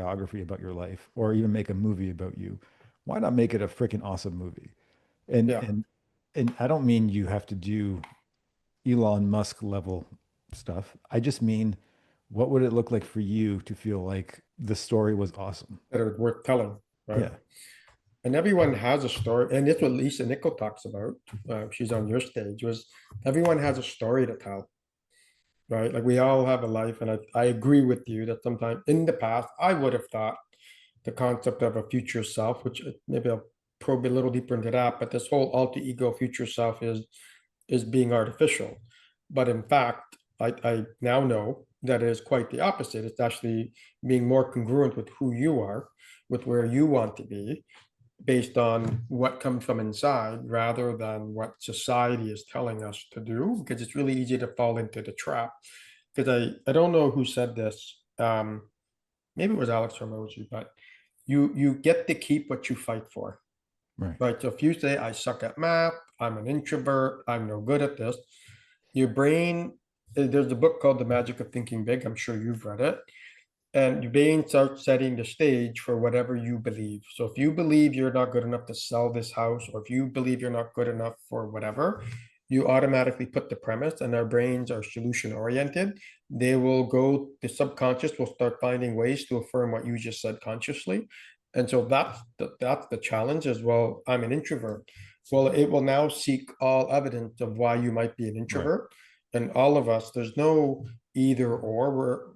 biography about your life or even make a movie about you, why not make it a freaking awesome movie? And Yeah. and and I don't mean you have to do Elon Musk level stuff. I just mean what would it look like for you to feel like the story was awesome? That are worth telling, right? Yeah. And everyone has a story, and it's what Lisa Nichol talks about. She's on your stage. Was everyone has a story to tell, right? Like we all have a life, and I agree with you that sometimes in the past I would have thought the concept of a future self, which maybe I'll probe a little deeper into that, but this whole alter ego future self is being artificial. But in fact, I now know that it is quite the opposite. It's actually being more congruent with who you are, with where you want to be, based on what comes from inside rather than what society is telling us to do, because it's really easy to fall into the trap. Because I don't know who said this. Maybe it was Alex Hormozy, but you get to keep what you fight for. Right. Right. So if you say, I suck at math, I'm an introvert, I'm no good at this, your brain, there's a book called The Magic of Thinking Big. I'm sure you've read it. And your brain starts setting the stage for whatever you believe. So if you believe you're not good enough to sell this house, or if you believe you're not good enough for whatever, you automatically put the premise, and our brains are solution oriented. They will go, the subconscious will start finding ways to affirm what you just said consciously. And so that's the challenge as well. I'm an introvert. Well, it will now seek all evidence of why you might be an Right. introvert. And all of us, there's no either or.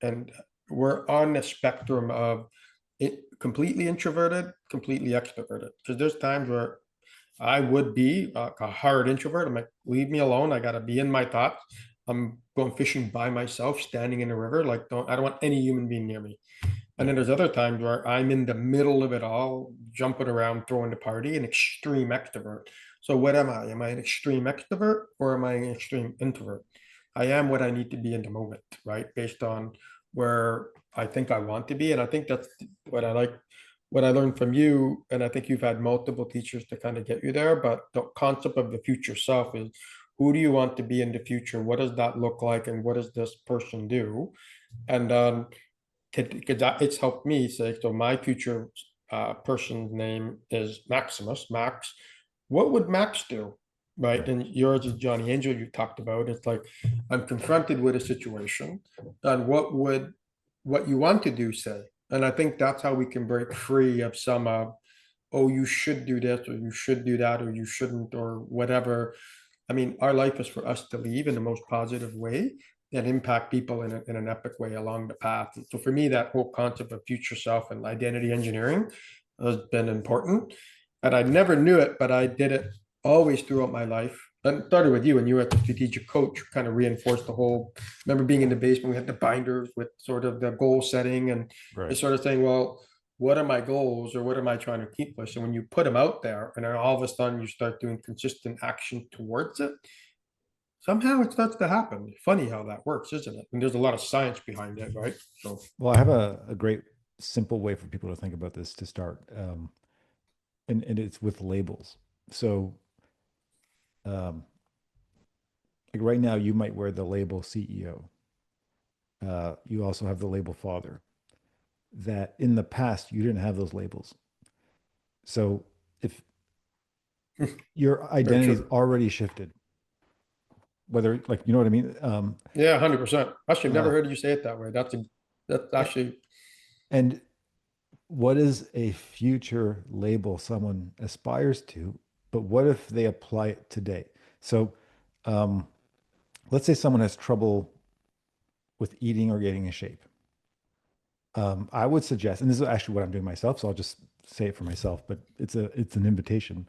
And we're on the spectrum of it, completely introverted, completely extroverted. Because there's times where I would be a hard introvert. I'm like, leave me alone. I gotta be in my thoughts. I'm going fishing by myself, standing in the river. Like, I don't want any human being near me. And then Right. there's other times where I'm in the middle of it all, jumping around, throwing the party, an extreme extrovert. So what am I? Am I an extreme extrovert or am I an extreme introvert? I am what I need to be in the moment, right? Based on where I think I want to be. And I think that's what I like, what I learned from you. And I think you've had multiple teachers to kind of get you there. But the concept of the future self is, who do you want to be in the future? What does that look like? And what does this person do? And because it's helped me say, so my future person's name is Maximus, Max. What would Max do? Right. Right. And yours is Johnny Angel, you talked about. It's like, I'm confronted with a situation, and what you want to do say. And I think that's how we can break free of some oh, you should do this, or you should do that, or you shouldn't, or whatever. I mean, our life is for us to leave in the most positive way and impact people in an epic way along the path. And so for me, that whole concept of future self and identity engineering has been important. And I never knew it, but I did it always throughout my life. And it started with you, and you were at the strategic coach, kind of reinforced the whole. Remember being in the basement, we had the binders with sort of the goal setting, and Right. it's sort of saying, well, what are my goals, or what am I trying to accomplish? And when you put them out there, and then all of a sudden you start doing consistent action towards it, somehow it starts to happen. Funny how that works, isn't it? And there's a lot of science behind it, right? So Well, I have a great simple way for people to think about this to start. And it's with labels. So, um, like right now, you might wear the label CEO. You also have the label father. That in the past, you didn't have those labels. So, if your very identity's true. already shifted, whether like, you know what I mean? Yeah, 100%. Actually, I've never Uh, heard you say it that way. That's a- actually and what is a future label someone aspires to, but what if they apply it today? So, um, let's say someone has trouble with eating or getting in shape. I would suggest, and this is actually what I'm doing myself, so I'll just say it for myself, but it's an invitation.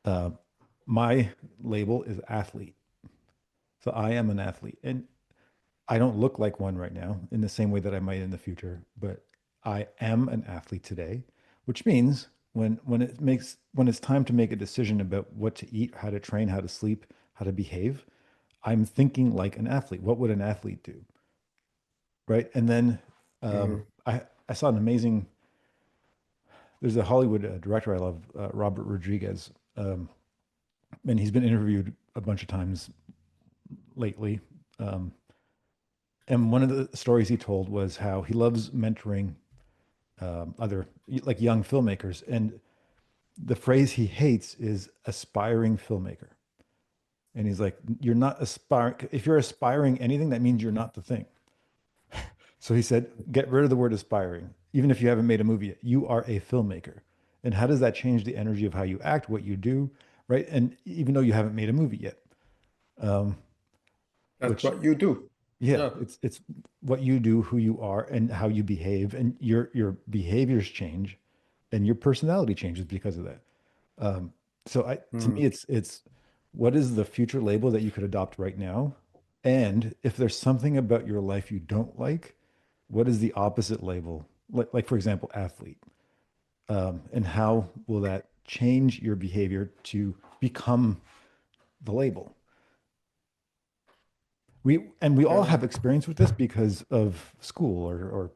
Uh, my label is athlete. So I am an athlete. And I don't look like one right now in the same way that I might in the future, but I am an athlete today, which means when it's time to make a decision about what to eat, how to train, how to sleep, how to behave, I'm thinking like an athlete. What would an athlete do? Right. And then mhm. I saw an amazing, there's a Hollywood director I love, Robert Rodriguez. And he's been interviewed a bunch of times lately. Um, and one of the stories he told was how he loves mentoring other like young filmmakers. And the phrase he hates is aspiring filmmaker. And he's like, you're not aspiring. If you're aspiring anything, that means you're not the thing. So he said, get rid of the word aspiring. Even if you haven't made a movie yet, you are a filmmaker. And how does that change the energy of how you act, what you do, right? And even though you haven't made a movie yet, um, That's which what you do. yeah, Yeah. it's what you do, who you are, and how you behave, and your behaviors change, and your personality changes because of that. Um, so to Hmm. me, it's what is the future label that you could adopt right now? And if there's something about your life you don't like, what is the opposite label? Like for example, athlete. And how will that change your behavior to become the label? We all Yeah. have experience with this because of school or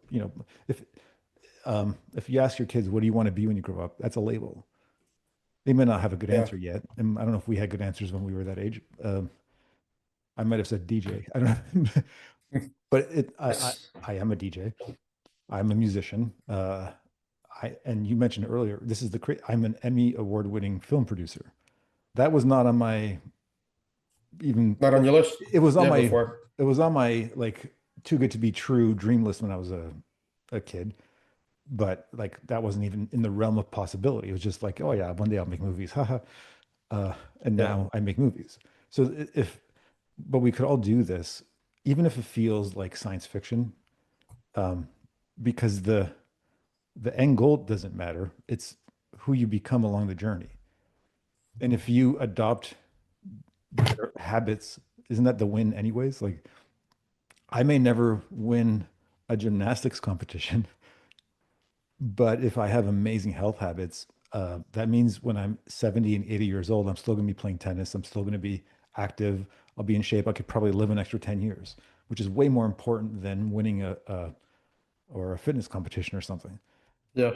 if you ask your kids, what do you want to be when you grow up? That's a label. They may not have a good Yeah. answer yet. And I don't know if we had good answers when we were that age. I might have said DJ. I don't know. But I am a DJ. I'm a musician. And you mentioned earlier, I'm an Emmy award-winning film producer. That was not on my even, Not on well, your list? it was on Yeah, my, before. it was on my like too good to be true dream list when I was a kid. But like that wasn't even in the realm of possibility. It was just like, oh yeah, one day I'll make movies. Haha. And Yeah. now I make movies. So but we could all do this, even if it feels like science fiction, um, because the end goal doesn't matter. It's who you become along the journey. And if you adopt better habits, isn't that the win anyways? Like I may never win a gymnastics competition, but if I have amazing health habits, that means when I'm 70 and 80 years old, I'm still going to be playing tennis. I'm still going to be active. I'll be in shape. I could probably live an extra 10 years, which is way more important than winning or a fitness competition or something. Yeah.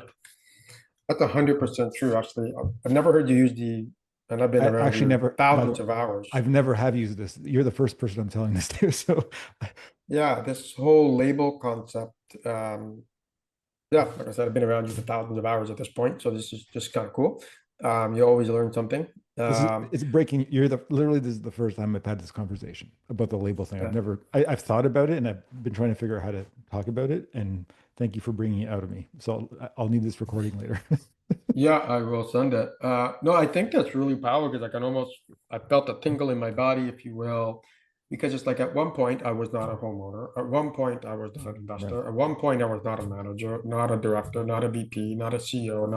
That's 100% true, actually. I've never heard you use and I've been I around actually you never, by the thousands way, of hours. I've never have used this. You're the first person I'm telling this to. So Yeah, this whole label concept. Yeah, like I said, I've been around you for thousands of hours at this point, so this is just kind of cool. You always learn something. it's breaking. You're the literally this is the first time I've had this conversation about the label thing. Yeah, I've thought about it and I've been trying to figure out how to talk about it. And thank you for bringing it out of me. So I'll need this recording later. yeah, I will send it. No, I think that's really powerful because I felt a tingle in my body, if you will, because it's like at one point I was not a homeowner. At one point I was not an Right. investor. At one point I was not a manager, not a director, not a VP, not a CEO,